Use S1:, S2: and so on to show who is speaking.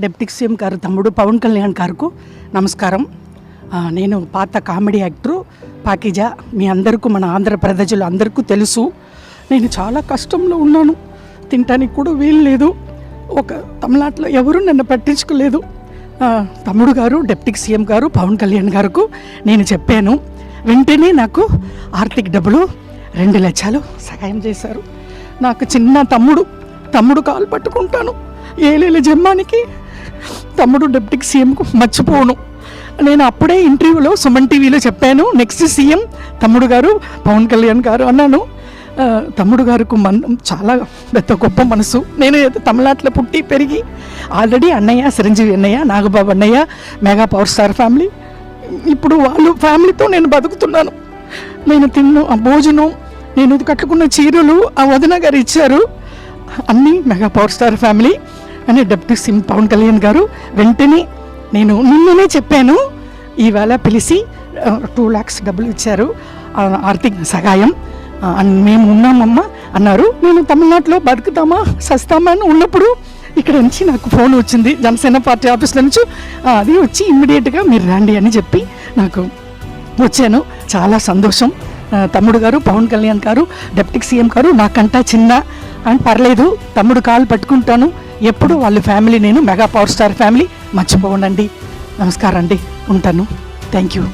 S1: Deputy CM గారు తమ్ముడు పవన్ కళ్యాణ్ గారికి నమస్కారం. నేను పాత కామెడీ యాక్టరు పాకిజా. మీ అందరికీ, మన ఆంధ్ర ప్రజలు అందరికీ తెలుసు. నేను చాలా కష్టంలో ఉన్నాను, తినటానికి కూడా వీలు లేదు. ఒక తమిళనాడులో ఎవరు నన్ను పట్టించుకోలేదు. తమ్ముడు గారు డిప్యూటీ సీఎం గారు పవన్ కళ్యాణ్ గారికి నేను చెప్పాను. వెంటనే నాకు ఆర్థిక డబ్బులు 2 లక్షలు సహాయం చేశారు. నాకు చిన్న తమ్ముడు కాలు పట్టుకుంటాను. ఏలేల జమ్మానికి తమ్ముడు డిప్యూటీ సీఎంకు మర్చిపోను. నేను అప్పుడే ఇంటర్వ్యూలో సుమన్ టీవీలో చెప్పాను, నెక్స్ట్ సీఎం తమ్ముడు గారు పవన్ కళ్యాణ్ గారు అన్నాను. తమ్ముడు గారికి చాలా పెద్ద గొప్ప మనసు. నేను తమిళనాడులో పుట్టి పెరిగి ఆల్రెడీ అన్నయ్య చిరంజీవి అన్నయ్య, నాగబాబు అన్నయ్య, మెగా పవర్ స్టార్ ఫ్యామిలీ. ఇప్పుడు వాళ్ళు ఫ్యామిలీతో నేను బతుకుతున్నాను. నేను తిన్న ఆ భోజనం, నేను కట్టుకున్న చీరలు ఆ వదిన గారు ఇచ్చారు. అన్నీ మెగా పవర్ స్టార్ ఫ్యామిలీ అని డిప్యూటీ సీఎం పవన్ కళ్యాణ్ గారు వెంటనే నేను నిన్ననే చెప్పాను, ఈవేళ పిలిచి 2 lakhs డబ్బులు ఇచ్చారు ఆర్థిక సహాయం. మేము ఉన్నామమ్మా అన్నారు. నేను తమిళనాడులో బతుకుతామా సస్తామా అని ఉన్నప్పుడు ఇక్కడ నుంచి నాకు ఫోన్ వచ్చింది జనసేన పార్టీ ఆఫీస్లో నుంచి. అది వచ్చి ఇమ్మీడియట్గా మీరు రండి అని చెప్పి నాకు వచ్చాను. చాలా సంతోషం. తమ్ముడు గారు పవన్ కళ్యాణ్ గారు డిప్యూటీ సీఎం గారు నాకంటా చిన్న అని పర్లేదు, తమ్ముడు కాలు పట్టుకుంటాను ఎప్పుడు. వాళ్ళ ఫ్యామిలీ నేను మెగా పవర్ స్టార్ ఫ్యామిలీ మర్చిపోండి. నమస్కారం అండి, ఉంటాను. Thank you.